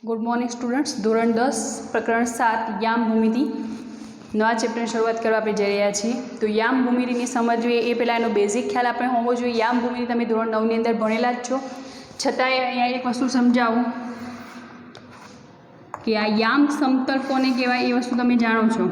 Good morning students. धोरण 10 प्रकरण 7 याम भूमिति नवा चैप्टરની શરૂઆત કરવા આપણે જઈ રહ્યા છીએ। તો યામ ભૂમિતિની સમજવી એ પહેલાં એનો બેઝિક ખ્યાલ આપણે હોવો જોઈએ। યામ ભૂમિતિ તમે ધોરણ 9ની અંદર ભણેલા જ છો, છતાંય અહીંયા એક વસ્તુ સમજાવું કે આ યામ સમતલ કોને કહેવાય એ વસ્તુ તમે જાણો છો।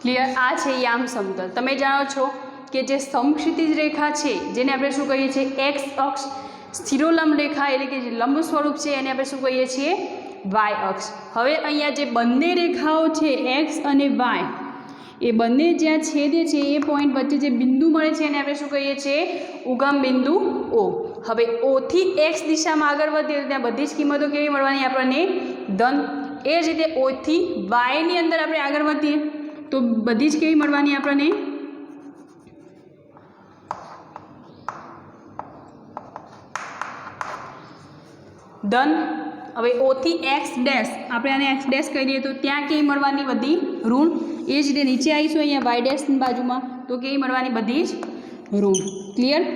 क्लियर? आ है याम समतल। तमे जाणो छो कि जे समक्षितिज रेखा है जेने आपणे शुं कहीए छीए एक्स अक्ष, स्थिरोलंब रेखा एटले के जे लंब स्वरूप है एने आपणे शुं कहीए छीए वाय अक्ष। हवे अहींया जे बंने रेखाओ छे एक्स अने वाय ए बंने ज्यां छेदे छे ए पॉइंट वच्चे जे बिंदु मळे छे एने आपणे शुं कहीए छीए उगम बिंदु ओ। हवे ओ थी एक्स दिशामां आगळ वधीए त्यां बधी ज किंमतो केवी मळवानी आपणने धन। ए ज रीते ओ थी वाय नी अंदर आपणे आगळ वधीए तो बधी ज केवी मळवानी आपणे धन। हवे ओ थी एक्स डैश आपणे आने एक्स डैश कही दीए तो त्यां केवी मळवानी बधी ऋण। ए ज रीते नीचे आवीशुं अहींया वाय डैश ની बाजुमां तो केवी मळवानी बधी ज ऋण। क्लियर?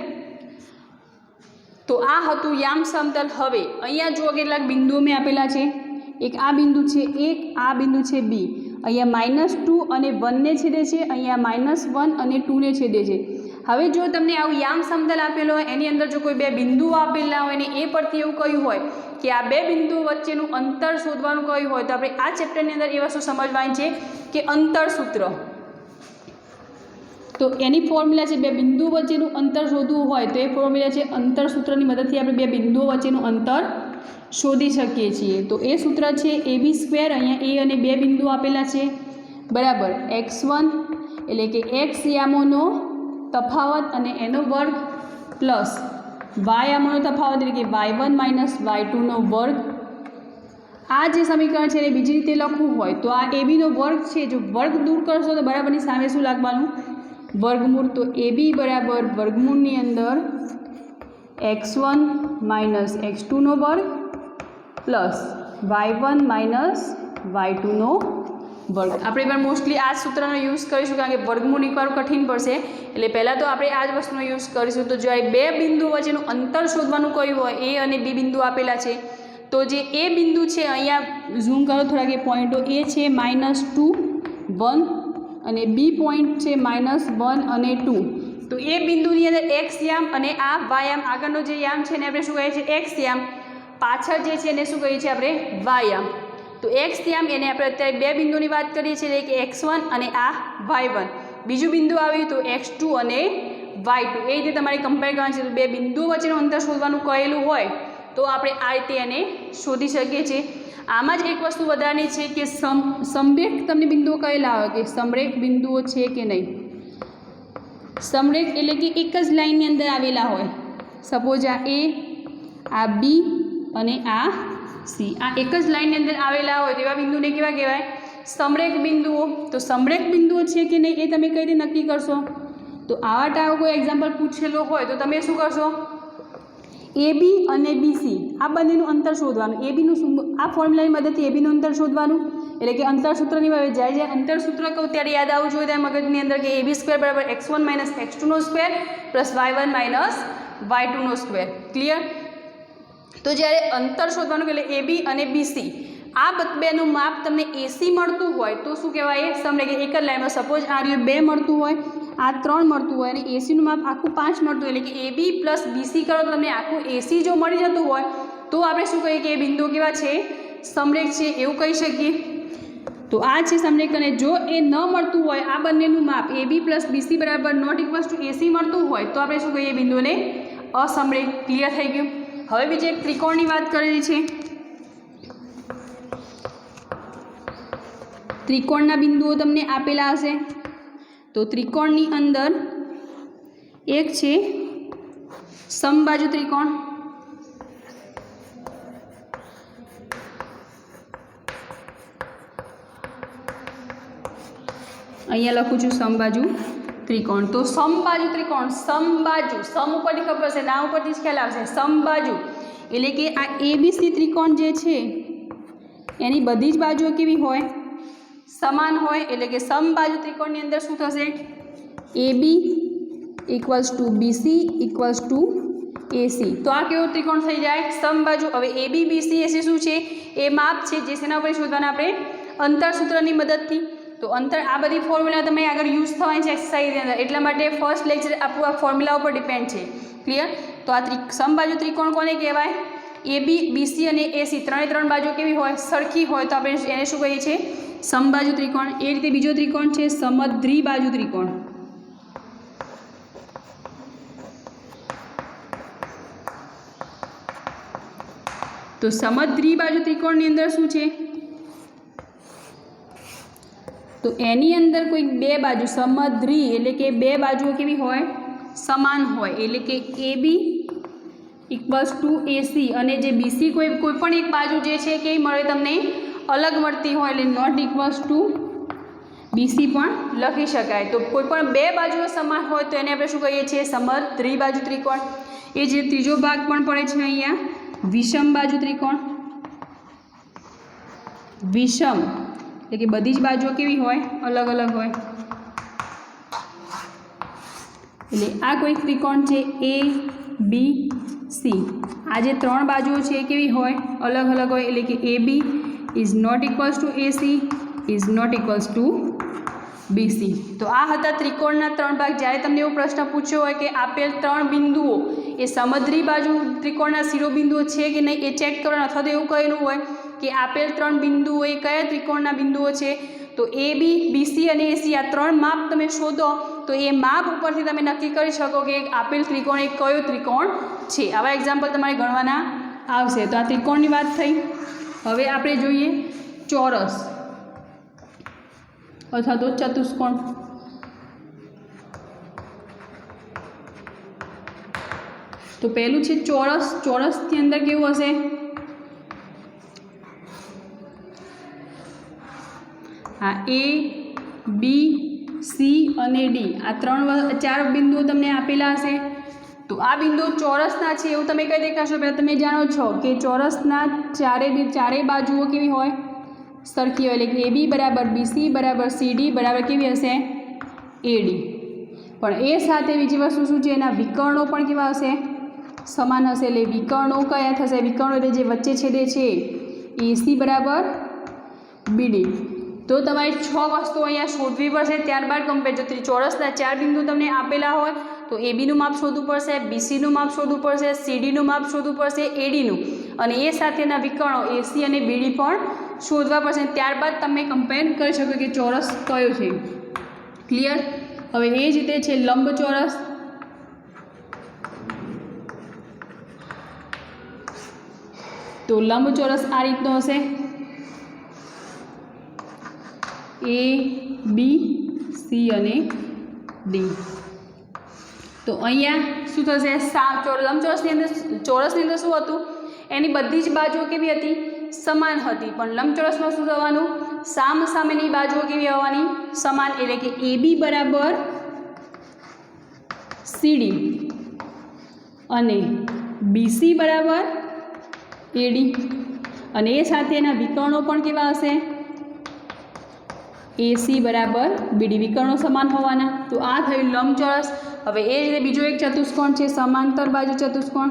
तो आ हतुं याम समतल। हवे अहींया जुओ કેટલાક બિંદુઓ મેં આપેલા છે। એક આ બિંદુ છે 1, આ બિંદુ છે B। अहींया -2 અને 1 ने छेदे छे, अहींया -1 અને 2 ने छेदे छे। हवे जो तमने आवुं याम समतल आपेलो होय एनी अंदर जो कोई बे बिंदुओ आपेला होय ने ए परथी एवुं कह्युं होय कि आ बे बिंदुओ वच्चेनुं अंतर शोधवानुं कह्युं होय तो आपणे आ चेप्टरनी अंदर ए वस्तु समजवानी छे कि अंतर सूत्र। तो एनी फॉर्म्युला छे बे बिंदुओ वच्चेनुं अंतर शोधवुं होय तो ए फॉर्म्युला छे अंतर सूत्रनी मददथी आपणे बे बिंदुओ वच्चेनुं अंतर शोधी शकीए छीए। तो ए सूत्र है AB²। अहींया ए अने बे बिंदु आपेला छे बराबर x1 एटले के x यामोनो तफावत अने एनो वर्ग प्लस y यामोनो तफावत एटले के y1 माइनस y2 नो वर्ग। आ जे समीकरण छे बीजी रीते लखવું होय तो आ AB नो वर्ग छे, जो वर्ग दूर करशो तो बराबरनी सामे शुं लागवानुं वर्गमूळ। तो AB बराबर वर्गमूळनी अंदर x1 माइनस x2 नो वर्ग प्लस y1 माइनस y2 नो वर्ग। આપણે પણ મોસ્ટલી આ સૂત્રનો યુઝ કરીશું કારણ કે વર્ગમૂળ નીકળવું કઠિન પડશે એટલે પહેલાં તો આપણે આ જ વસ્તુનો યુઝ કરીશું। તો જો આ બે બિંદુ વચ્ચેનું અંતર શોધવાનું કહ્યું હોય એ અને બી બિંદુ આપેલા છે તો જે એ બિંદુ છે અહીંયા ઝૂમ કરો થોડાક એ પોઈન્ટો એ છે -2 1 અને બી પોઈન્ટ છે -1 અને 2। તો એ બિંદુની અંદર એક્સ યામ અને આ વાય યામ આગળનો જે યામ છે ને આપણે શું કહીએ છીએ એક્સ યામ, પાછળ જે છે એને શું કહીએ છીએ આપણે વાય યામ। तो एक्स याम एने आपणे अत्यारे बे बिंदुनी वात करीए छीए कि x1 અને આ y1। बीजું बिंदु આવ્યું तो x2 અને y2। એ રીતે તમારે કમ્પેર કરવાનું છે। તો બે બિંદુઓ વચ્ચેનું અંતર શોધવાનું કહેલું હોય તો આપણે આ રીતે એને શોધી શકીએ છીએ। આમાં જ એક વસ્તુ વધારાની છે કે સમરેખ તમને બિંદુઓ કહેલા હોય કે સમરેખ બિંદુઓ છે કે નહીં। સમરેખ એટલે કે એક જ લાઇનની અંદર આવેલા હોય। સપોઝ આ A, આ B અને આ सी आ एक ज लाइन अंदर आवेला होय तेवा बिंदुने केवा कहेवाय समरेख बिंदुओ। तो समरेख बिंदुओ छे कि नहीं ए तमे कई रीते नक्की करशो। तो आवा टाइप कोई एक्जाम्पल पूछेलो होय तो तमे शुं करशो AB અને BC आ बंनेनुं अंतर शोधवानुं। AB नुं आ फॉर्म्युलानी मददथी AB नुं अंतर शोधवानुं एटले के अंतर सूत्रनी बाबत ज्यारे ज्यारे अंतर सूत्र कहूं त्यारे याद आववुं जोईए त्यारे मगजनी अंदर के AB² बराबर x1 माइनस x2 नो square plus y1 minus y2 नो स्क्वेर। क्लियर? तो જ્યારે અંતર શોધવાનું એટલે AB અને BC આ બેનું માપ તમને AC મળતું હોય તો શું કહેવાય સમરેખ। એક જ લાઈનમાં સપોઝ આ રહ્યું 2 મળતું હોય, આ 3 મળતું હોય અને AC નું માપ આખું 5 મળતું હોય એટલે કે AB પ્લસ BC કરો તો તમને આખું AC જો મળી જતું હોય તો આપણે શું કહીએ કે એ બિંદુ કેવા છે સમરેખ છે એવું કહી શકીએ। તો આ છે સમરેખ। અને જો એ ન મળતું હોય આ બંનેનું માપ AB પ્લસ BC બરાબર નોટ ઇક્વલ્સ ટુ AC મળતું હોય તો આપણે શું કહીએ બિંદુને અસમરેખ। ક્લિયર થઈ ગયું? હવે બીજી એક ત્રિકોણની વાત કરેલી છે। ત્રિકોણના બિંદુઓ તમને આપેલા હશે તો ત્રિકોણની અંદર એક છે સમબાજુ ત્રિકોણ, અહીંયા લખું છું સમબાજુ ત્રિકોણ। તો સમબાજુ ત્રિકોણ, સમબાજુ, સમ ઉપરથી ખબર છે, ના ઉપરથી જ ખ્યાલ આવશે। સમબાજુ એટલે કે આ ABC ત્રિકોણ જે છે એની બધી જ બાજુઓ કેવી હોય? સમાન હોય। એટલે કે સમબાજુ ત્રિકોણની અંદર શું થશે? AB equals to BC equals to AC। તો આ કેવો ત્રિકોણ થઈ જાય? સમબાજુ। હવે AB BC AC શું છે? એ માપ છે જે શેના ઉપર શોધવાના આપણે? અંતરસૂત્રની મદદથી। તો અંતર, આ બધી ફોર્મ્યુલા તમે આગળ યુઝ થવાની છે એક્સરસાઇઝની અંદર, એટલા માટે ફર્સ્ટ લેક્ચર આપણું આ ફોર્મ્યુલા ઉપર ડિપેન્ડ છે। ક્લિયર? તો આ સમબાજુ ત્રિકોણ કોને કહેવાય? AB BC અને AC ત્રણે ત્રણ બાજુ કેવી હોય? સરખી હોય, તો આપણે એને શું કહીએ છીએ? સમબાજુ ત્રિકોણ। એ રીતે બીજો ત્રિકોણ છે સમદ્વિબાજુ ત્રિકોણ। તો સમદ્વિબાજુ ત્રિકોણની અંદર શું છે? તો એની અંદર કોઈ બે બાજુ, સમદ્વિ એટલે કે બે બાજુઓ કેવી હોય? સમાન હોય। એટલે કે AB ઇક્વલ્સ ટુ AC અને જે BC કોઈ પણ એક બાજુ જે છે કેવી મળે તમને? અલગ મળતી હોય, એટલે નોટ ઇક્વલ્સ ટુ BC પણ લખી શકાય। તો કોઈ પણ બે બાજુઓ સમાન હોય તો એને આપણે શું કહીએ છીએ? સમદ્વિબાજુ ત્રિકોણ। એ જે ત્રીજો ભાગ પણ પડે છે અહીંયા વિષમ બાજુ ત્રિકોણ। વિષમ એટલે કે બધી જ બાજુઓ કેવી હોય? અલગ અલગ હોય। એટલે આ કોઈ ત્રિકોણ છે ABC, આ જે ત્રણ બાજુઓ છે એ કેવી હોય? અલગ અલગ હોય। એટલે કે AB is not equals to AC is not equals to BC। તો આ હતા ત્રિકોણના ત્રણ ભાગ। જ્યારે તમને એવો પ્રશ્ન પૂછ્યો હોય કે આપેલ ત્રણ બિંદુઓ એ સમદ્વિબાજુ ત્રિકોણના શિરોબિંદુઓ છે કે નહીં એ ચેક કરવાનું, અથવા તો એવું કહેલું હોય કે આપેલ ત્રણ બિંદુઓ એ કયા ત્રિકોણના બિંદુઓ છે, તો AB BC અને AC આ ત્રણ માપ તમે શોધો તો એ માપ ઉપરથી તમે નક્કી કરી શકો કે આપેલ ત્રિકોણ એ કયો ત્રિકોણ છે। આવા એક્ઝામ્પલ તમારે ગણવાના આવશે। તો આ ત્રિકોણની વાત થઈ। હવે આપણે જોઈએ ચોરસ અથવા તો ચતુષ્કોણ। તો પહેલું છે ચોરસ। ચોરસની અંદર કેવું હશે? હા, A B C અને D આ ચાર બિંદુઓ તમને આપેલા હશે। તો આ બિંદુઓ ચોરસના છે એવું તમે કઈ દેખાશો? પહેલાં તમે જાણો છો કે ચોરસના ચારેય બાજુઓ કેવી હોય? સરખી હોય। એટલે કે AB બરાબર BC બરાબર CD બરાબર કેવી હશે? AD। પણ એ સાથે બીજી વસ્તુ શું છે? એના વિકર્ણો પણ કેવા હશે? સમાન હશે। એટલે વિકર્ણો કયા થશે? વિકર્ણો એટલે જે વચ્ચે છેદે છે AC બરાબર BD। તો તમારે 6 વસ્તુઓ અહીંયા શોધવી પડશે। ત્યારબાદ કમ્પેર, જો ચોરસના ચાર બિંદુ તમને આપેલા હોય તો ABનું માપ શોધવું પડશે, BCનું માપ શોધવું પડશે, CDનું માપ શોધવું પડશે, ADનું, અને એ સાથેના વિકર્ણો AC અને BD પણ શોધવા પડશે। ત્યારબાદ તમે કમ્પેર કરી શકો કે ચોરસ કયો છે। ક્લિયર? હવે એ જ રીતે છે લંબચોરસ। તો લંબચોરસ આ રીતનો હશે, A B C અને D। તો અહીંયા શું થશે? લંબચોરસની અંદર શું હતું? એની બધી જ બાજુઓ કેવી હતી? સમાન હતી। પણ લંબચોરસમાં શું થવાનું? સામેની બાજુઓ કેવી હોવાની? સમાન। એટલે કે AB બરાબર CD અને BC બરાબર AD, અને એ સાથે એના વિકર્ણો પણ કેવા હશે? AC બરાબર BD, વિકર્ણો સમાન હોવાના। તો આ થયું લંબચોરસ। હવે એ જ રીતે બીજો એક ચતુષ્કોણ છે સમાંતર બાજુ ચતુષ્કોણ।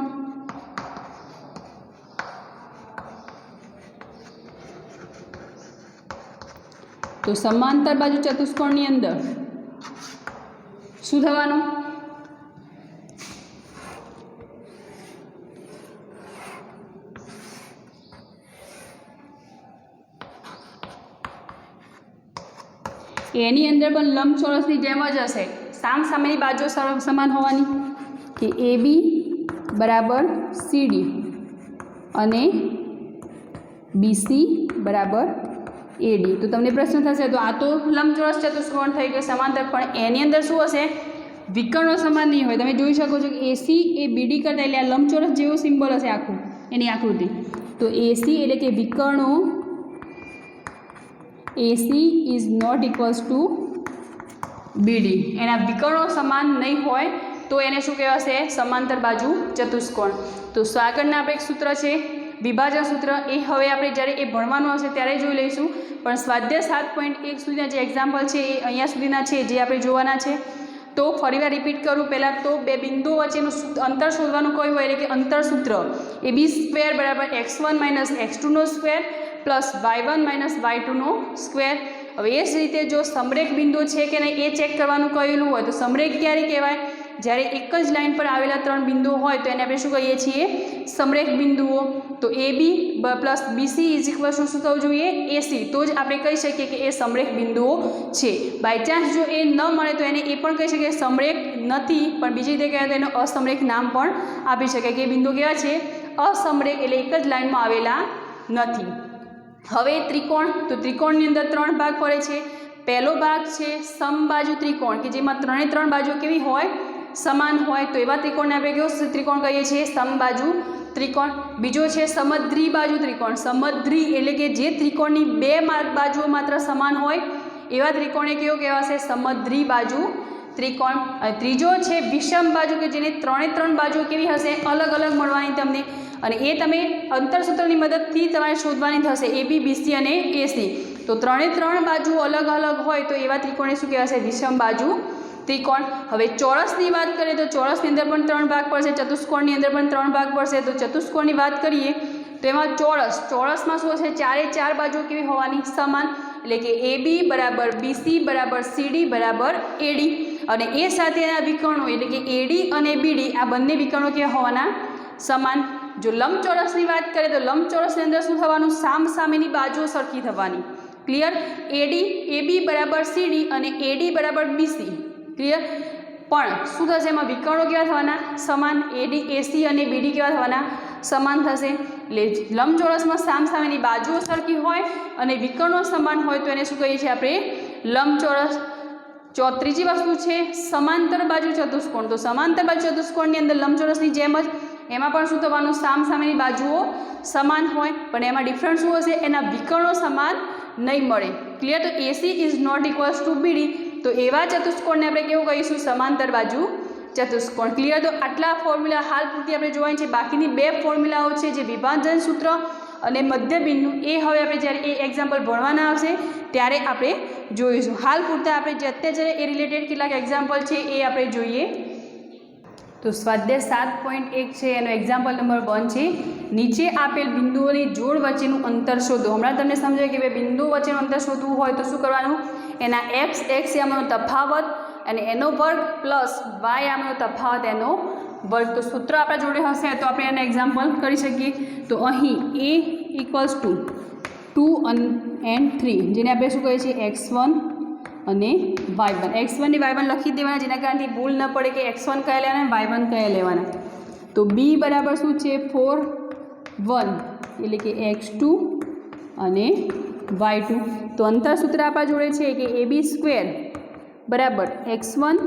તો સમાંતર બાજુ ચતુષ્કોણની અંદર શું થવાનું? એની અંદર પણ લંબચોરસની જેમ જ હશે। સામેની બાજુ સમાન હોવાની કે AB બરાબર CD અને BC બરાબર AD। તો તમને પ્રશ્ન થશે તો આ તો લંબચોરસ ચતુષ્કોણ થઈ ગયો સમાંતર, પણ એની અંદર શું હશે? વિકર્ણો સમાન નહીં હોય। તમે જોઈ શકો છો કે AC એ BD કરતાં, એટલે આ લંબચોરસ જેવો સિમ્બોલ હશે આખું એની આકૃતિ। તો AC એટલે કે વિકર્ણો AC is not equals to BD એના વિકર્ણો સમાન નહીં હોય તો એને શું કહેવાશે? સમાંતર બાજુ ચતુષ્કોણ. તો આગળના આપણે એક સૂત્ર છે વિભાજન સૂત્ર, એ હવે આપણે જ્યારે એ ભણવાનું હશે ત્યારે જોઈ લઈશું. પણ સ્વાધ્યાય 7.1 સુધીના જે એક્ઝામ્પલ છે એ અહીંયા સુધીના છે જે આપણે જોવાના છે. તો ફરીવાર રિપીટ કરું. પહેલાં તો બે બિંદુઓ વચ્ચેનું અંતર શોધવાનું કયું હોય એટલે કે અંતર સૂત્ર AB² બરાબર x1 - x2 નો સ્ક્વેર પ્લસ y1 - y2 નો સ્ક્વેર. હવે એ જ રીતે જો સમરેખ બિંદુ છે કે નહીં એ ચેક કરવાનું કહેલું હોય તો સમરેખ ક્યારે કહેવાય? જ્યારે એક જ લાઇન પર આવેલા ત્રણ બિંદુઓ હોય તો એને આપણે શું કહીએ છીએ? સમરેખ બિંદુઓ. તો AB plus BC is equal to શું થવું જોઈએ? AC. તો જ આપણે કહી શકીએ કે એ સમરેખ બિંદુઓ છે. બાયચાન્સ જો એ ન મળે તો એને એ પણ કહી શકીએ સમરેખ નથી, પણ બીજી રીતે કહેવાય તો એનો અસમરેખ નામ પણ આપી શકાય કે એ બિંદુ કેવા છે? અસમરેખ, એટલે એક જ લાઇનમાં આવેલા નથી. હવે ત્રિકોણ, તો ત્રિકોણની અંદર ત્રણ ભાગ પડે છે. પહેલો ભાગ છે સમબાજુ ત્રિકોણ કે જેમાં ત્રણે ત્રણ બાજુ કેવી હોય? સમાન હોય. તો એવા ત્રિકોણને આપણે કેવો ત્રિકોણ કહીએ છીએ? સમબાજુ ત્રિકોણ. બીજો છે સમદ્રી બાજુ ત્રિકોણ. સમદ્રી એટલે કે જે ત્રિકોણની બે બાજુઓ માત્ર સમાન હોય એવા ત્રિકોણને કેવો કહેવાશે? સમદ્રી બાજુ ત્રિકોણ. ત્રીજો છે વિષમ બાજુ કે જેને ત્રણે ત્રણ બાજુઓ કેવી હશે? અલગ અલગ મળવાની તમને, અને એ તમે અંતરસૂત્રની મદદથી તમારે શોધવાની થશે AB, BC અને AC. તો ત્રણે ત્રણ બાજુ અલગ અલગ હોય તો એવા ત્રિકોણને શું કહેવાશે? વિષમ બાજુ ત્રિકોણ. હવે ચોરસની વાત કરીએ તો ચોરસની અંદર પણ ત્રણ ભાગ પડશે, ચતુષ્કોણની અંદર પણ ત્રણ ભાગ પડશે. તો ચતુષ્કોણની વાત કરીએ તો એમાં ચોરસમાં શું હશે? ચારે ચાર બાજુ કેવી હોવાની? સમાન. એટલે કે AB બરાબર BC બરાબર CD બરાબર AD. અને એ સાથે એના વિકર્ણો એટલે કે AD અને BD આ બંને વિકર્ણો કેવા હોવાના? સમાન. જો લંબચોરસની વાત કરીએ તો લંબચોરસની અંદર શું થવાનું? સામસામેની બાજુઓ સરખી થવાની. ક્લિયર? AB બરાબર CD અને AD બરાબર BC. ક્લિયર? પણ શું થશે? એમાં વિકર્ણો કેવા થવાના? સમાન. AC અને BD કેવા થવાના? સમાન થશે. એટલે લંબચોરસમાં સામસામેની બાજુઓ સરખી હોય અને વિકર્ણો સમાન હોય તો એને શું કહીએ છીએ આપણે? લંબચોરસ. ત્રીજી વસ્તુ છે સમાંતર બાજુ ચતુષ્કોણ. તો સમાંતર બાજુ ચતુષ્કોણની અંદર લંબચોરસની જેમ જ એમાં પણ શું થવાનું? સામસામેની બાજુઓ સમાન હોય, પણ એમાં ડિફરન્સ શું હશે? એના વિકર્ણો સમાન નહીં મળે. ક્લિયર? તો AC is not equals to BD. તો એવા ચતુષ્કોણને આપણે કેવું કહીશું? સમાંતર બાજુ ચતુષ્કોણ. ક્લિયર? તો આટલા ફોર્મ્યુલા હાલ પૂરતી આપણે જોવાની છે. બાકીની બે ફોર્મ્યુલાઓ છે જે વિભાજન સૂત્ર અને મધ્યબિંદુ, એ હવે આપણે જ્યારે એ એક્ઝામ્પલ ભણવાના આવશે ત્યારે આપણે જોઈશું. હાલ પૂરતા આપણે જે અત્યારે એ રિલેટેડ કેટલાક એક્ઝામ્પલ છે એ આપણે જોઈએ. તો સ્વાધ્યાય 7.1 છે એનો એક્ઝામ્પલ નંબર 1 છે નીચે આપેલ બિંદુઓની જોડ વચ્ચેનું અંતર શોધો. હમણાં તમને સમજાય કે બે બિંદુઓ વચ્ચેનું અંતર શોધવું હોય તો શું કરવાનું? એના x આમનો તફાવત અને એનો વર્ગ પ્લસ y આમનો તફાવત એનો વર્ગ. તો સૂત્ર આપણા જોડે હશે તો આપણે એના એક્ઝામ્પલ કરી શકીએ. તો અહીં A = 2 and 3 જેને આપણે શું કહીએ છીએ? x1 અને y1. x1 ને y1 લખી દેવાના જેના કારણથી ભૂલ ન પડે કે x1 કયા લેવાના y1 કયા લેવાના. તો B બરાબર શું છે? 4 1 એટલે કે x2 અને y2. તો અંતર સૂત્ર આપણા જોડે છે કે AB² બરાબર x1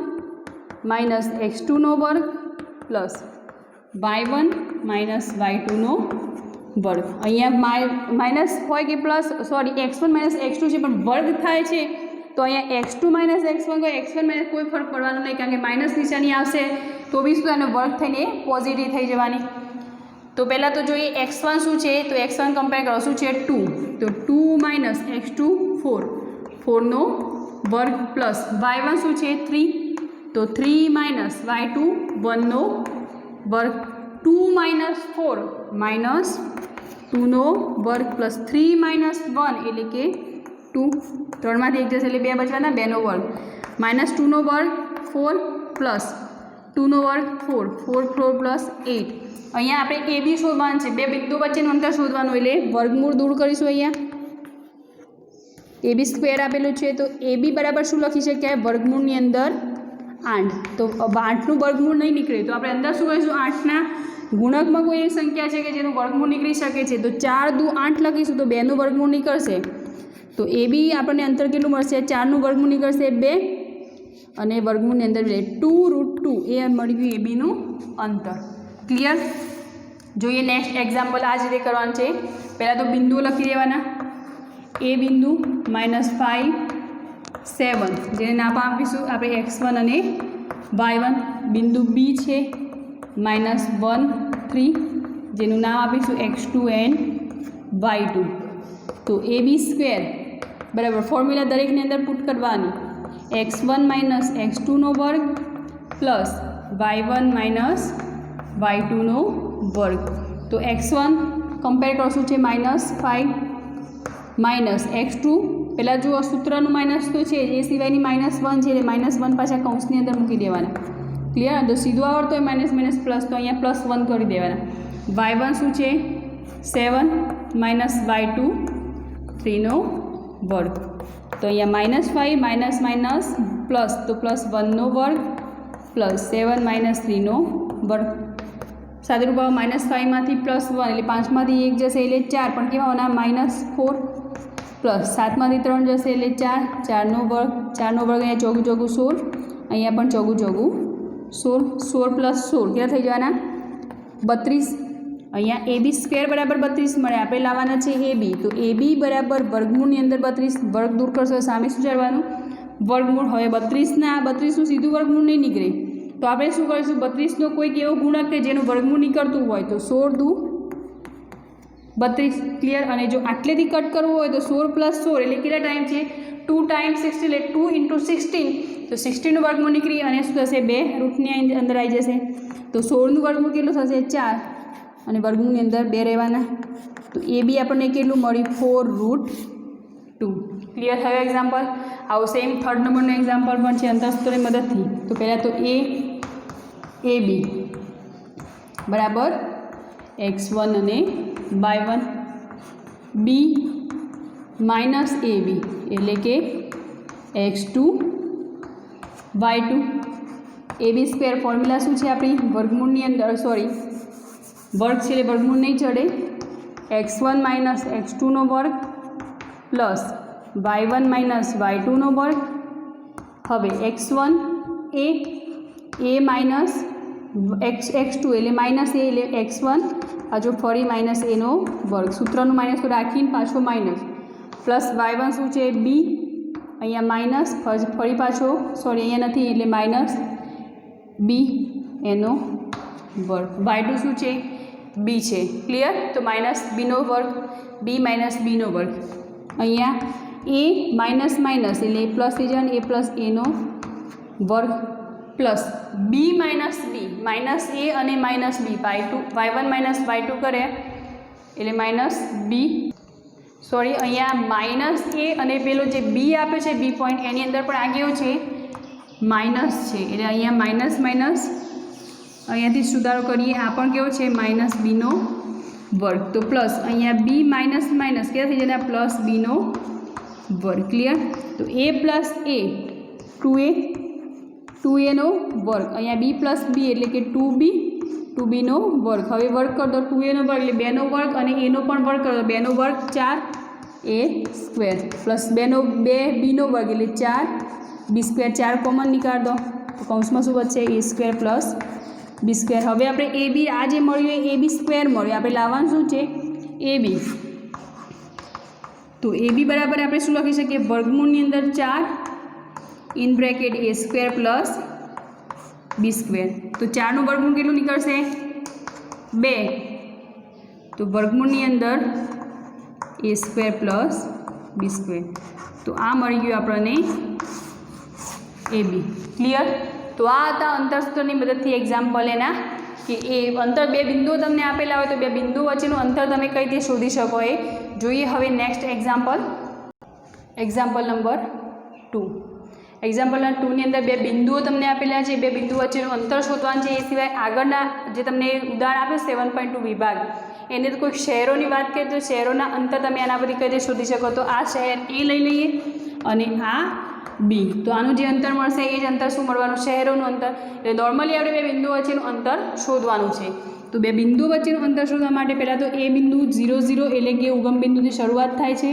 - x2 નો વર્ગ પ્લસ y1 - y2 નો વર્ગ. અહીંયા માઇનસ હોય કે પ્લસ, સોરી x1 - x2 છે પણ વર્ગ થાય છે તો અહીંયા x2 - x1 કોઈ x1 - કોઈ ફરક પડવાનો નહીં, કારણ કે માઇનસ નિશાની આવશે તો બી શું એનો વર્ગ થઈને પોઝિટિવ થઈ જવાની. તો પહેલાં તો જોઈએ x1 શું છે? તો x1 કમ્પેર કરો શું છે? 2. તો 2 - x2 4 નો વર્ગ પ્લસ y1 શું છે? 3. તો 3 - y2 1 નો વર્ગ. 2 - 4 -2 નો વર્ગ પ્લસ 3 - 1 એટલે કે 2. 3માંથી 1 જશે એટલે 2 બચવાના, 2 નો વર્ગ. -2 નો વર્ગ 4 પ્લસ 2 નો વર્ગ 4 4 પ્લસ 8. અહીંયા આપણે AB શોધવાનું છે. બે બિંદુ વચ્ચેનું અંતર શોધવાનું એટલે વર્ગમૂળ દૂર કરીશું. અહીંયા AB² આપેલું છે તો AB બરાબર શું લખી શકાય? વર્ગમૂળની અંદર 8. તો 8નું વર્ગમૂળ નહીં નીકળે તો આપણે અંદર શું કહીશું? 8ના ગુણકમાં કોઈ એવી સંખ્યા છે કે જેનું વર્ગમૂળ નીકળી શકે છે તો 4 દુ 8 લખીશું તો 2નું વર્ગમૂળ નીકળશે. તો AB આપણને અંતર કેટલું મળશે? 4નું વર્ગમૂળ નીકળશે 2 અને વર્ગમૂળની અંદર 2√2 એ મળી ગયું ABનું અંતર. ક્લિયર? જોઈએ નેક્સ્ટ એક્ઝામ્પલ આ જ રીતે કરવાનું છે. પહેલાં તો બિંદુઓ લખી દેવાના. A બિંદુ -5 7 જેને નામ આપીશું આપણે x1 અને y1. બિંદુ બી છે -1 3 જેનું નામ આપીશું x2 એન્ડ y2. તો AB² બરાબર ફોર્મ્યુલા દરેકની અંદર પુટ કરવાની x1 - x2 વર્ગ પ્લસ y1 - y2 વર્ગ. તો x1 કમ્પેર કરશું છે -5 માઇનસ x2 પહેલાં જુઓ સૂત્રનું માઇનસ તો છે એ સિવાયની -1 છે એટલે -1 પાછા કૌંસની અંદર મૂકી દેવાના. ક્લિયર? તો સીધું આવડતો હોય માઇનસ માઇનસ પ્લસ તો અહીંયા +1 કરી દેવાના. y1 શું છે 7 - y2 3 વર્ગ. તો અહીંયા -5 માઇનસ માઇનસ પ્લસ તો +1 વર્ગ પ્લસ 7 - 3 વર્ગ. સાદુરૂપ -5માંથી +1 એટલે 5માંથી 1 જશે એટલે 4 પણ કેવા હોવાના -4 પ્લસ 7માંથી 3 જશે એટલે 4 4 વર્ગ 4 વર્ગ અહીંયા ચોગું ચોગું 16 અહીંયા પણ ચોગું ચોગું 16 16 + 16 કેટલા થઈ જવાના 32. અહીંયા AB² બરાબર 32 મળે. આપણે લાવવાના છે AB. તો AB બરાબર વર્ગમૂળની અંદર 32 વર્ગ દૂર કરશો સામે શું ચાલવાનું વર્ગમૂળ. હવે 32ના 32નું સીધું વર્ગમૂળ નહીં નીકળે તો આપણે શું કરીશું 32નો કોઈક એવો ગુણક કે જેનું વર્ગમૂળ નીકળતું હોય તો 16 દૂ 32. ક્લિયર? અને જો આટલેથી કટ કરવું હોય તો 16 + 16 એટલે કેટલા ટાઈમ છે 2 × 16 એટલે 2 × 16 તો 16નું વર્ગમૂળ નીકળી અને શું થશે 2 રૂટની અંદર આવી જશે. તો 16નું વર્ગમૂળ કેટલું થશે 4 અને વર્ગમૂળની અંદર 2 રહેવાના. તો એ બી આપણને કેટલું મળ્યું 4√2. ક્લિયર થયો એક્ઝામ્પલ? આવું સેમ 3rd નંબરનું એક્ઝામ્પલ પણ છે અંતરસૂત્રની મદદથી. તો પહેલાં તો AB બરાબર x1 અને y1 B -AB એટલે કે x2 y2. AB² ફોર્મ્યુલા શું છે આપણી વર્ગમૂળની અંદર સોરી વર્ગ છે એટલે વર્ગમૂળ નહીં ચડે x1 - x2 વર્ગ પ્લસ y1 - y2 વર્ગ. હવે x1 a માઇનસ x2 એટલે -a એટલે x1 હજુ ફરી -a વર્ગ સૂત્રનું માઇનસ તો રાખીને પાછો માઇનસ પ્લસ y1 શું છે b અહીંયા માઇનસ ફરી પાછો સોરી અહીંયા નથી એટલે -b એનો વર્ગ. y2 શું છે b છે. ક્લિયર? તો -b વર્ગ b - b વર્ગ. અહીંયા a માઇનસ માઇનસ એટલે પ્લસ થઈ જવાનું a + a વર્ગ પ્લસ b - b -a અને -b y1 - y2 કરે એટલે -b સોરી અહીંયા -a અને પેલો જે b આપ્યો છે b પોઈન્ટ એની અંદર પણ આ કેવું છે માઇનસ છે એટલે અહીંયા માઇનસ માઇનસ અહીંયાથી સુધારો કરીએ આ પણ કેવો છે -b વર્ગ. તો પ્લસ અહીંયા b માઇનસ માઇનસ કેટલા થઈ જાય +b વર્ગ. ક્લિયર? તો a + a 2a 2a વર્ગ અહીંયા b + b એટલે કે 2b વર્ગ. હવે વર્ગ કર દો 2a વર્ગ એટલે 2 વર્ગ અને a નો પણ વર્ગ કરો 2 વર્ગ 4a² પ્લસ 2b વર્ગ એટલે 4b². 4 કોમન નીકાળ દો તો કૌંસમાં શું બચશે a² + b². હવે આપણે AB આ જે મળ્યું એ AB² મળ્યું આપણે લાવવાનું શું છે AB. તો AB બરાબર આપણે શું લખી શકીએ વર્ગમૂળની અંદર 4 (a² + b²). તો 4નું વર્ગમૂળ કેટલું નીકળશે 2 તો વર્ગમૂળની અંદર a² + b². તો આ મળી ગયું આપણને AB. ક્લિયર? તો આ હતા અંતરસૂત્રની મદદથી એક્ઝામ્પલ એના કે એ અંતર 2 બિંદુઓ તમને આપેલા હોય તો 2 બિંદુઓ વચ્ચેનું અંતર તમે કઈ રીતે શોધી શકો એ જોઈએ. હવે next example number 2. Example number 2 ની અંદર 2 બિંદુઓ તમને આપેલા છે 2 બિંદુ વચ્ચેનું અંતર શોધવાનું છે. એ સિવાય આગળના જે તમને ઉદાહરણ આપ્યું 7.2 વિભાગ એને તો કોઈ શહેરોની વાત કરીએ તો શહેરોના અંતર તમે આના પરથી કઈ રીતે શોધી શકો. તો આ શહેર A લઈ લઈએ અને આ B. તો આનું જે અંતર મળશે એ જ અંતર શું મળવાનું શહેરોનું અંતર. એટલે નોર્મલી આપણે 2 બિંદુઓ વચ્ચેનું અંતર શોધવાનું છે. તો 2 બિંદુઓ વચ્ચેનું અંતર શોધવા માટે પહેલાં તો એ બિંદુ 0 0 એટલે કે ઉગમ બિંદુથી શરૂઆત થાય છે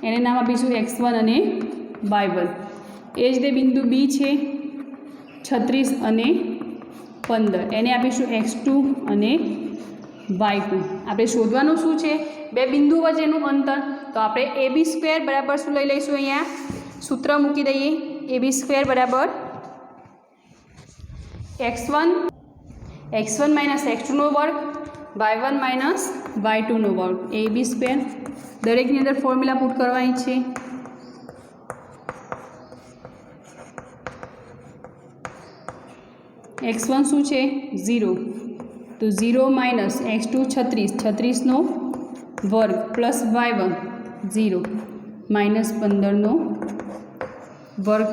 એને નામ આપીશું x1 અને y1. એ જ તે બિંદુ B છે 36 અને 15 એને આપીશું x2 અને y2. આપણે શોધવાનું શું છે 2 બિંદુ વચ્ચેનું અંતર. તો આપણે AB² બરાબર શું લઈ લઈશું અહીંયા सूत्र मूकी दईए ए बी स्क्वेर बराबर x1 माइनस x2 नो वर्ग y1 माइनस y2 नो वर्ग ए बी स्क्वेर दरेकनी अंदर फॉर्म्युला पुट करवानी है। x1 शू है 0 तो 0 माइनस x2 36 नो वर्ग प्लस y1 0 माइनस 15 नो वर्ग।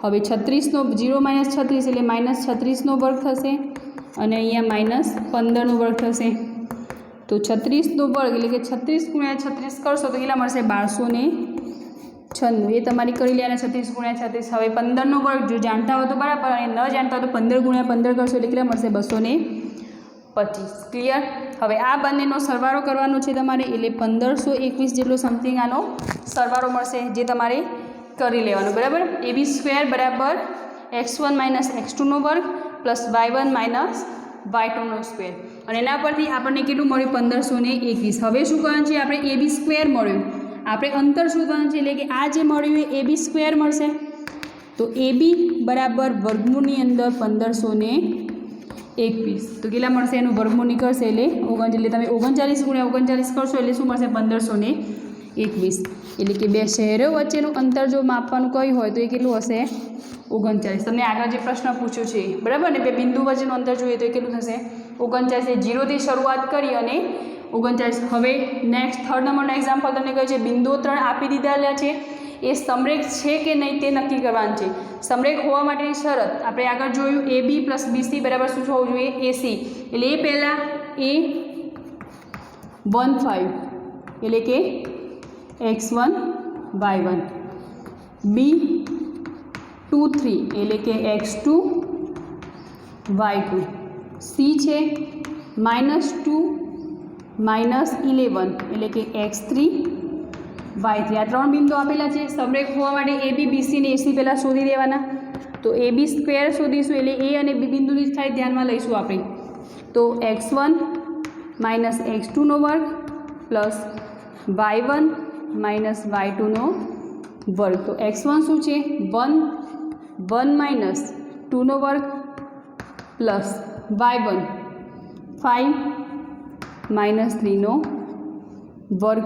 हवे 36 नो 0 माइनस 36 एटले माइनस 36 नो वर्ग थशे अने अहींया माइनस 15 नो वर्ग थशे तो 36 नो वर्ग एटले के 36 गुण્યા 36 करशो तो केटला मळशे 1296 ये तमारी करी लेवाना 36 गुण્યા 36। हवे 15 नो वर्ग जो जानता हो तो बराबर अने न जानता हो तो 15 गुण્યા 15 करशो एटले केटला मळशे 225। क्लियर। हवे आ बंनेनो सरवाळो करवानो छे तमारे एटले 1521 जेटलो समथिंग आनो सरवाळो मळशे जे तमारे करी लेवानो बराबर। ए बी स्क्वेर बराबर x1 माइनस x2 नो वर्ग प्लस y1 माइनस y2 नो स्क्वेर अने एना परथी आपणे केटલું मळ्युं 1521। हवे शुं करवानुं छे आपणे ए बी स्क्वेर मळ्युं आपणे अंतर शोधवानुं छे एटले के आ जे मळ्युं ए बी स्क्वेर मळशे तो ए बी बराबर वर्गमूळनी अंदर 1521 तो केटला मळशे एनुं वर्गमूळ निकळशे एटले 39 एटले तमे 39 गुण્યા 39 करशो एटले शुं मळशे 1521 एटले के बे शहेरो वच्चेनुं अंतर जो मापवानुं कह्युं होय तो ए केटલું हशे 39। तमने आगळ जे प्रश्न पूछ्यो छे बराबर ने बे बिंदु वच्चेनुं अंतर जोईए तो ए केटલું थशे 39 ए 0 थी शरूआत करी अने 39। हवे नेक्स्ट थर्ड नंबरनो एक्जाम्पल तमने कह्युं छे बिंदुओ 3 आपी दीधेला छे ए समरेख छे के नहीं ते नक्की करवानुं छे। समरेख होवा माटेनी शरत आपणे आगळ जोयुं ए बी प्लस बी सी बराबर शुं होवुं जोईए ए सी एटले ए पहेला ए 15 एटले के x1 y1 बी 23 एटले के x2 y2 सी छे -2 -11 एटले के x3 y3 आ 3 बिंदु आपेला छे। समरेख होवा माटे ए बी बी सी ने ए सी पहेला शोधी लेवाना तो ए बी स्क्वेर शोधीशुं एटले ए अने बी बिंदुनी स्थाई ध्यानमां लईशुं आपणे तो x1 माइनस x2 नो वर्ग प्लस y1 माइनस y2 नो वर्ग तो x1 शू है 1 माइनस 2 नो वर्ग प्लस y1 5 माइनस 3 नो वर्ग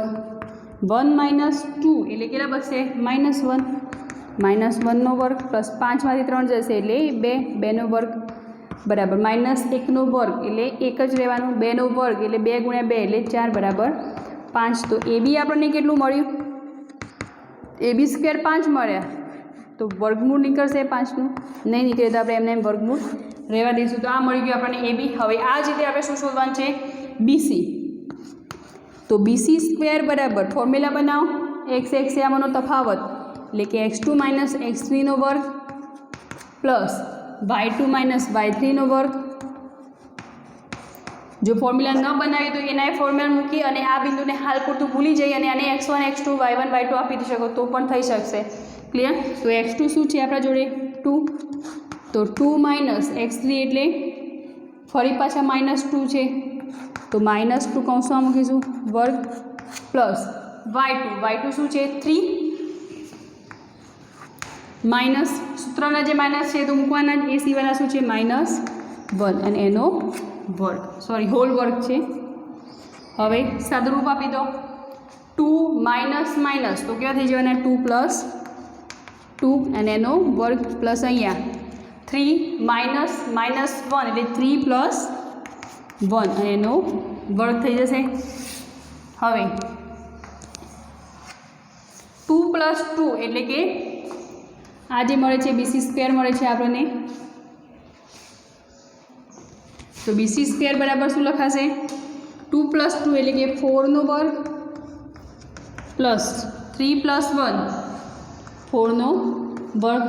1 माइनस 2 एटले केटला बचशे -1 नो वर्ग प्लस 5 मांथी 3 जशे एटले 2 नो वर्ग बराबर -1 नो वर्ग एटले 1 ज रहेवानुं 2 नो वर्ग एटले 2 गुण્યા 2 एटले 4 बराबर 5 तो ए बी आपणे केटલું मळ्युं ए बी स्क्वेर 5 मळ्या तो वर्गमूळ निकळशे 5 નું नहीं निकळे तो आपणे एમને वर्गमूळ रहेवा दईशुं तो आ मळी गयुं आपणे ए बी। हवे आ ज रीते आपणे शुं शोधवानुं छे बी सी तो बी सी स्क्वेर बराबर फॉर्म्युला बनावो एक्स एक्स आमांनो तफावत एटले के x2 माइनस x3 नो वर्ग प्लस y2 माइनस y3 नो वर्ग। जो फॉर्म्युला न बनावी तो एना फॉर्म्युला मूकी अने आ बिंदुने हाल पूरतुं भूली जईए अने आने x1 x2 y1 y2 आपी शको तो पण थई शकशे। क्लियर। तो x2 शुं छे आपणा जोडे 2 तो 2 माइनस x3 एटले फरी पाछा -2 छे तो -2 कौंसमां मूकीशुं वर्ग प्लस y2 शुं छे 3 माइनस सूत्रना जे माइनस है तो मूकवाना ए सिवायना शुं छे -1 अने एनो वर्ग सॉरी होल वर्ग है। हवे सादरूप आपी दो 2 माइनस माइनस तो क्या थी जवाना 2 प्लस 2 अने एनो वर्ग प्लस अहींया 3 माइनस -1 एटले 3 प्लस 1 अने एनो वर्ग थई जशे। हवे 2 प्लस 2 एटले के आज मळे छे बीसी स्क्वेर मळे छे आपणे तो बीसी स्क्वेर बराबर शू लखाशे 2 प्लस 2 एटले के 4 नो वर्ग प्लस 3 प्लस 1 4 नो वर्ग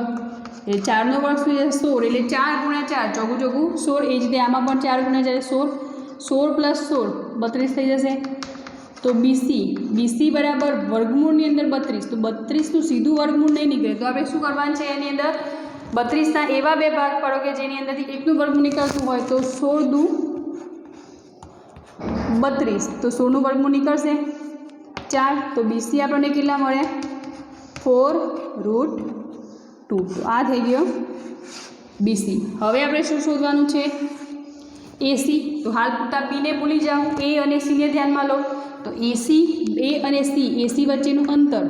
एटले 4 नो वर्ग शू 16 एटले 4 गुण્યા 4 ચોગું ચોગું 16 ए ज रीते आमां पण 4 गुण્યા 4 16 प्लस 16 32 थई जशे। तो बीसी बराबर वर्गमूळनी अंदर 32 तो 32 નું सीधું वर्गमूळ नहीं निकळे तो आपणे शुं करवानुं छे एनी अंदर 32 ना एवा बे भाग पाडो के जेनी अंदरथी 1 નું वर्गमूळ निकळतुं होय तो 16 दू 32 तो 16 નું वर्गमूळ निकळशे 4 तो बीसी आपणे केटला मळे 4√2। તો આ થઈ ગયો બીસી। હવે આપણે શું શોધવાનું છે? એસી। તો હાલ પૂરતા બીને ભૂલી જાઓ, એ અને સીને ધ્યાનમાં લો। તો એસી, એ અને સી, એસી વચ્ચેનું અંતર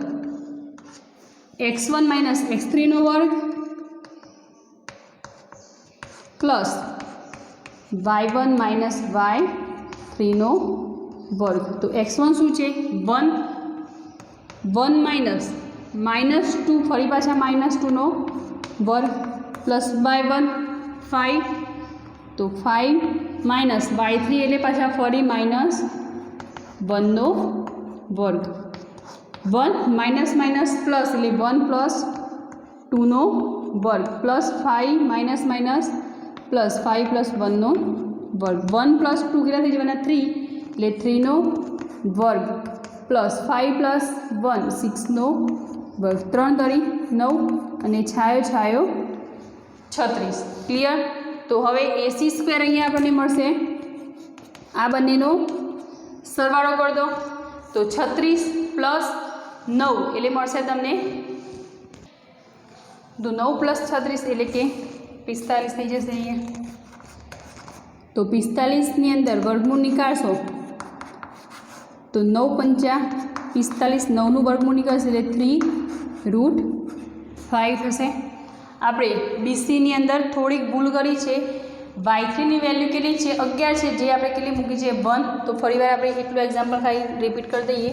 x1 - x3 વર્ગ પ્લસ y1 - y3 વર્ગ। તો x1 શું છે? 1, 1 -2 ફરી પાછા -2 વર્ગ પ્લસ y1 5, તો 5 - y3 એટલે પાછા ફરી -1 વર્ગ। 1 પ્લસ એટલે 1 + 2 વર્ગ પ્લસ 5 પ્લસ 5 + 1 વર્ગ। 1 + 2 કેટલા થઈ જવાના? 3 એટલે 3 વર્ગ પ્લસ 5 + 1 6 વર્ગ। 3 તરી 9 અને છાયો 36। ક્લિયર? તો હવે AC² અહીંયા આપણને મળશે, આ બંનેનો સરવાળો કરી દો। તો 36 + 9 એટલે મળશે તમને, તો 9 + 36 એટલે કે 45 થઈ જશે અહીંયા। તો 45ની અંદર વર્ગમૂળ નીકાળશો તો 9 × 5 = 45, 9નું વર્ગમૂળ નીકળશે એટલે 3√5 થશે। આપણે બીસીની અંદર થોડીક ભૂલ કરી છે, y3ની વેલ્યુ કેટલી છે? 11 છે, જે આપણે કેટલી મૂકી છે? 1। તો ફરીવાર આપણે એટલું એક્ઝામ્પલ ખાલી રિપીટ કરી દઈએ।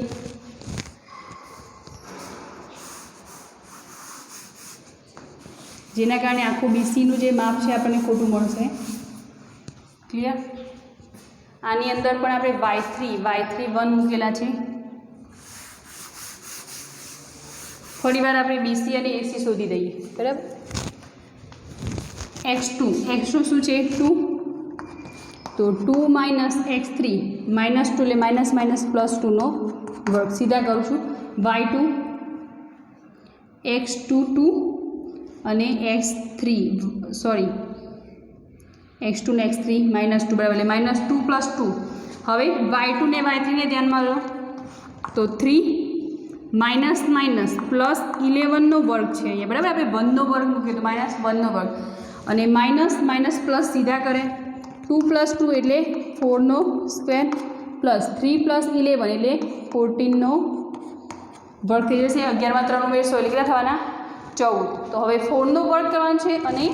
જેના કારણે આખું બીસીનું જે માપ છે આપણને ખોટું મળશે। ક્લિયર? આની અંદર પણ આપણે y3 1 મૂકેલા છે। ફરીવાર આપણે બીસી અને એસી શોધી દઈએ, બરાબર? x2 શું છે? 2, તો 2 - x3 -2 એટલે -+2 વર્ગ। સીધા કરું છું। y2 x2 2 અને x2 ને x3 -2 બરાબર એટલે -2 + 2। હવે y2 ને y3 ને ધ્યાનમાં લો તો 3 - +11 વર્ગ છે અહીંયા, બરાબર? આપણે 1 વર્ગ મૂક્યો તો -1 વર્ગ અને માઇનસ પ્લસ સીધા કરે। 2 + 2 એટલે 4² પ્લસ 3 + 11 એટલે 14 વર્ગ થઈ જશે। 11માં 3 ઉમેરશો એટલે કેટલા થવાના? 14। તો હવે 4 વર્ગ કરવાનો છે અને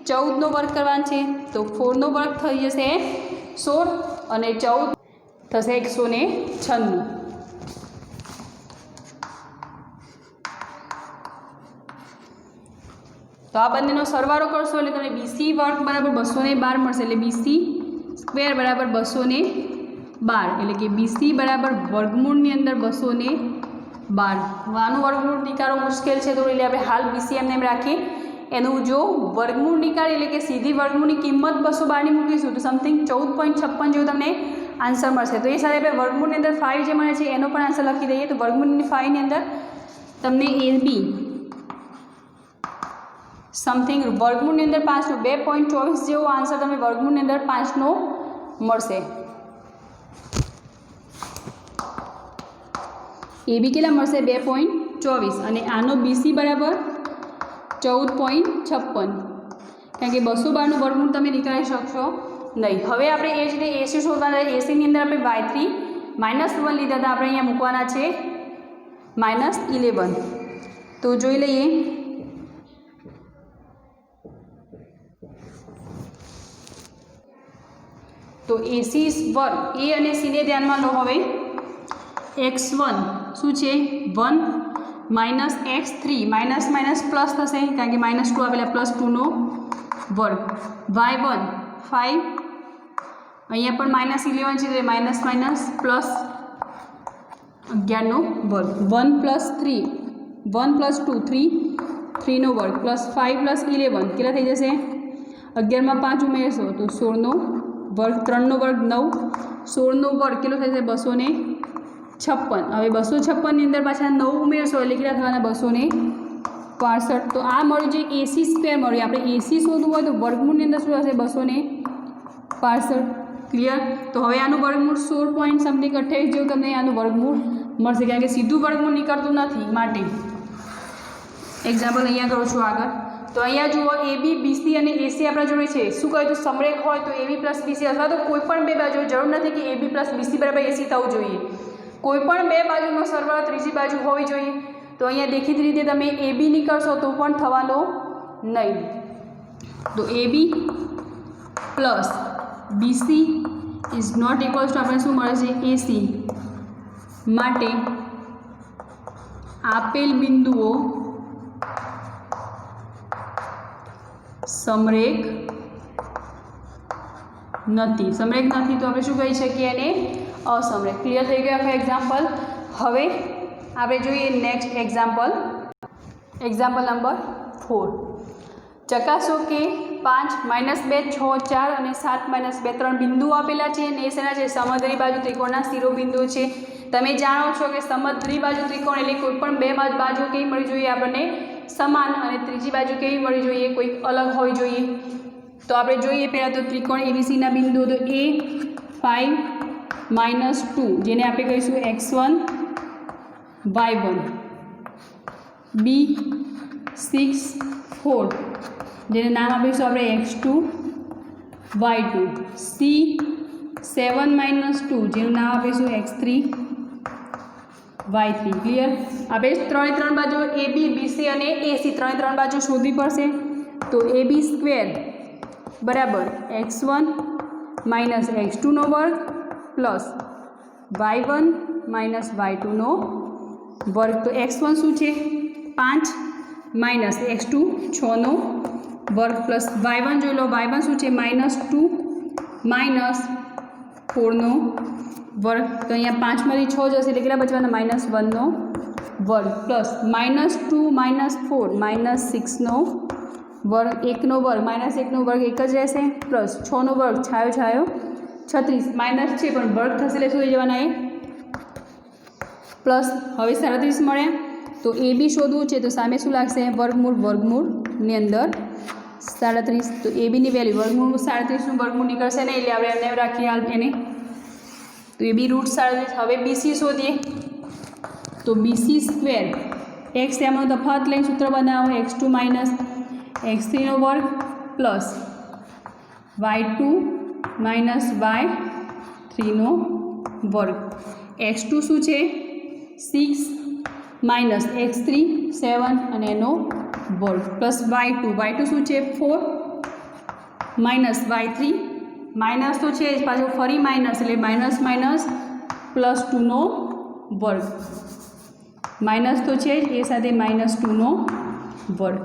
14 વર્ગ કરવાનો છે। તો 4 વર્ગ થઈ જશે 16 અને 14 થશે 196। તો આ બંનેનો સરવાળો કરશો એટલે તમને બીસી વર્ગ બરાબર 212 મળશે। એટલે બીસી² બરાબર 212, એટલે કે બીસી બરાબર વર્ગમૂળની અંદર 212। આનું વર્ગમૂળ નીકાળવું મુશ્કેલ છે તો એટલે આપણે હાલ બીસી એમને એમ રાખીએ। એનું જો વર્ગમૂળ નીકાળીએ એટલે કે સીધી વર્ગમૂળની કિંમત 212ની મૂકીશું તો સમથિંગ 14.56 જેવું તમને આન્સર મળશે। તો એ સાથે આપણે વર્ગમૂળની અંદર 5 જે મળે છે એનો પણ આન્સર લખી દઈએ। તો વર્ગમૂળની 5ની અંદર તમને AB સમથિંગ વર્ગમૂળની અંદર 5નો 2.24 જેવો આન્સર તમને વર્ગમૂળની અંદર 5નો મળશે। AB કેટલા મળશે? 2.24 અને આનો BC બરાબર 14.56, કારણ કે 212નું વર્ગમૂળ તમે નીકાળી શકશો નહીં। હવે આપણે એ જ રીતે એસી શોધવાના છે। એસીની અંદર આપણે y3 -1 લીધા હતા, આપણે અહીંયા મૂકવાના છે -11। તો જોઈ લઈએ। તો એસી વર્ગ એ અને સીને ધ્યાનમાં લો। હવે x1 શું છે? 1 - x3 પ્લસ થશે કારણ કે -2 આવેલા +2 વર્ગ। y1 5, અહીંયા પણ -11 છે એટલે પ્લસ 11 વર્ગ। 1 + 3 1 + 2 3 વર્ગ પ્લસ 5 + 11 કેટલા થઈ જશે? 11માં 5 ઉમેરશો તો 16 વર્ગ, 3 વર્ગ 9, 16 વર્ગ કેટલો થશે? 256। હવે 256ની અંદર પાછા 9 ઉમેરશો એટલે કેટલા થવાના? 265। તો આ મળ્યું જે AC² મળ્યું। આપણે એસી શોધવું હોય તો વર્ગમૂળની અંદર શું હશે? 265। ક્લિયર? તો હવે આનું વર્ગમૂળ 16.28 જેવું તમને આનું વર્ગમૂળ મળશે, કારણ કે સીધું વર્ગમૂળ નીકળતું નથી માટે એક્ઝામ્પલ અહીંયા કરું છું આગળ. તો અહીંયા જુઓ AB BC અને AC આપણા જોડે છે. શું કહ્યું? તો સમરેખ હોય તો AB પ્લસ BC અથવા તો કોઈ પણ બે બાજુ, જરૂર નથી કે AB પ્લસ BC બરાબર AC થવું જોઈએ. કોઈ પણ બે બાજુનો સરવાળો ત્રીજી બાજુ હોવી જોઈએ. તો અહીંયા દેખીતી રીતે તમે AB નીકળશો તો પણ થવાનો નહીં. તો AB plus BC is not equals to આપણે શું મળે છે? AC. માટે આપેલ બિંદુઓ સમરેખ નથી. સમરેખ નથી તો આપણે શું કહી શકીએ? એને અસમરેખ. ક્લિયર થઈ ગયું આખું એક્ઝામ્પલ. હવે આપણે જોઈએ નેક્સ્ટ એક્ઝામ્પલ. Example number 4. ચકાસો કે 5 -2 6 4 અને 7 -2 3 બિંદુઓ આપેલા છે અને એ શેના છે? સમદ્રી બાજુ ત્રિકોણના શિરોબિંદુઓ છે. તમે જાણો છો કે સમદ્રી બાજુ ત્રિકોણ એટલે કોઈ પણ બે બાજુ કેવી મળી જોઈએ આપણને? સમાન. અને ત્રીજી બાજુ કેવી મળી જોઈએ? કોઈક અલગ હોવી જોઈએ. તો આપણે જોઈએ પહેલાં તો ત્રિકોણ ABCના બિંદુઓ. તો A5 -2 જેને આપણે કહીશું x1 y1, B6 4 જેને નામ આપીશું આપણે x2 y2, C7 -2 જેનું નામ આપીશું x3 y3. ક્લિયર? આપણે ત્રણ બાજુ AB BC અને AC ત્રણ બાજુ શોધવી પડશે. તો AB² બરાબર x1 - x2 નો વર્ગ પ્લસ y1 - y2 નો વર્ગ. તો x1 શું છે? 5 - x2 6 નો વર્ગ પ્લસ y1 જોઈ લો. y1 શું છે? -2 - 4 નો વર્ગ. તો અહીંયા 5માંથી 6 જશે એટલે કેટલા બચવાના? -1 નો વર્ગ પ્લસ -2 - 4 -6 નો વર્ગ 1 નો વર્ગ. -1 નો વર્ગ 1 જ રહેશે પ્લસ 6 નો વર્ગ છાયો 36 માઇનસ છે પણ વર્ગ થશે એટલે શું થઈ જવાના? એ પ્લસ. હવે 37 મળ્યા. તો AB શોધવું છે તો સામે શું લાગશે? વર્ગમૂળની અંદર 37. તો ABની વેલ્યુ વર્ગમૂળ 37નું વર્ગમૂળ નીકળશે નહીં એટલે આપણે એને રાખીએ હાલ એને. તો AB √37. હવે BC શોધીએ. તો BC² x એમનો તફાવત લઈને સૂત્ર બનાવો. x2 - x3 નો વર્ગ પ્લસ y2 - y3 નો વર્ગ. x2 શું છે? 6 - x3 7 અને એનો વર્ગ પ્લસ y2 શું છે? 4 - y3 માઇનસ તો છે જ પાછું ફરી માઇનસ એટલે -+2 નો વર્ગ. માઇનસ તો છે જ એ સાથે -2 નો વર્ગ.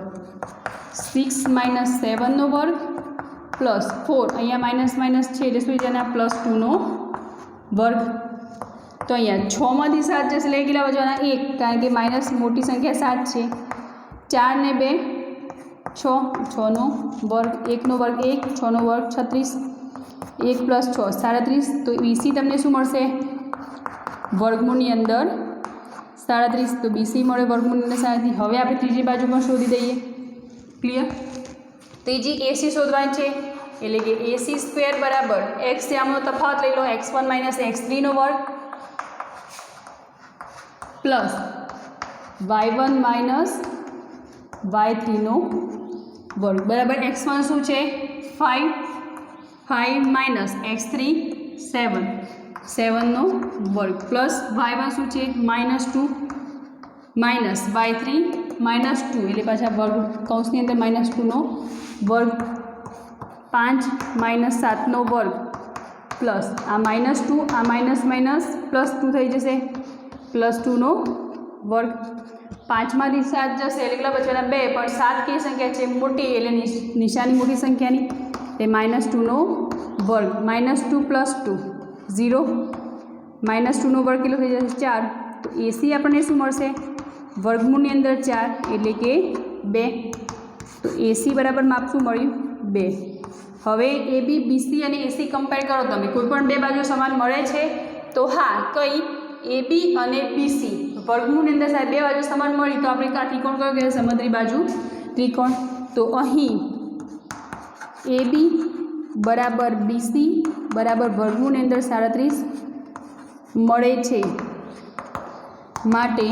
6 - 7 નો વર્ગ પ્લસ 4 અહીંયા માઇનસ છે એટલે શું છે? +2 નો વર્ગ. તો અહીંયા 6માંથી 7 જશે એટલે કેટલા બચવાના? 1 કારણ કે માઇનસ મોટી સંખ્યા 7 છે. 4 ને 2 6 6 નો વર્ગ 1 નો વર્ગ 1 6 નો વર્ગ 36 1 + 6 37. તો BC તમને શું મળશે? વર્ગમૂળની અંદર 37. તો BC મળે વર્ગમૂળની અંદર 37. હવે આપણે ત્રીજી બાજુ પણ શોધી દઈએ. ક્લિયર? ત્રીજી AC શોધવાની છે એટલે કે AC² બરાબર x આમનો તફાવત લઈ લો x1 - x3 નો વર્ગ પ્લસ y1 - y3 નો વર્ગ બરાબર. x1 શું છે? 5 - x3 7 7 નો વર્ગ પ્લસ y1 શું છે? -2 -y3 -2 એટલે પાછા વર્ગ કૌંસની અંદર -2 નો વર્ગ 5 - 7 નો વર્ગ પ્લસ આ -2 આ +2 થઈ જશે +2 નો વર્ગ. 5માંથી 7 જશે એટલે કેટલા બચવાના? 2 પણ 7 કઈ સંખ્યા છે? મોટી એટલે નિશાની મોટી સંખ્યાની એટલે -2 નો વર્ગ. -2 + 2 0 -2 નો વર્ગ કેટલો થઈ જશે? 4. તો AC આપણને શું મળશે? વર્ગમૂળની અંદર 4 એટલે કે 2. તો AC બરાબર માપ શું મળ્યું? 2. હવે AB BC અને AC કમ્પેર કરો તમે. કોઈ પણ બે બાજુ સમાન મળે છે? તો હા. કઈ? AB અને BC વર્ગમૂળની અંદર સાહેબ બે બાજુ સમાન મળી તો આપણે આ ત્રિકોણ કયો કહેવાય? સમદ્રી બાજુ ત્રિકોણ. તો અહીં AB બરાબર BC બરાબર વર્ગમૂળની અંદર 37 મળે છે. માટે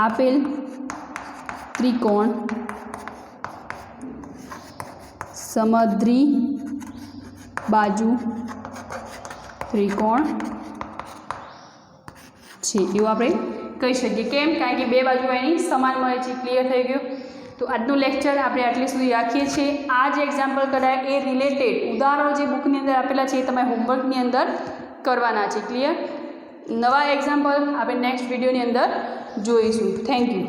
આપેલ ત્રિકોણ સમદ્રી બાજુ ત્રિકોણ છે એવું આપણે કહી શકીએ. કેમ? કારણ કે બે બાજુ એની સમાન મળે છે. ક્લિયર થઈ ગયું? તો આજનું લેક્ચર આપણે આટલી સુધી રાખીએ છીએ. આ જે એક્ઝામ્પલ કરાય એ રિલેટેડ ઉદાહરણો જે બુકની અંદર આપેલા છે એ તમારે હોમવર્કની અંદર કરવાના છે. ક્લિયર? નવા એક્ઝામ્પલ આપણે નેક્સ્ટ વિડીયોની અંદર જોઈશું. Thank you.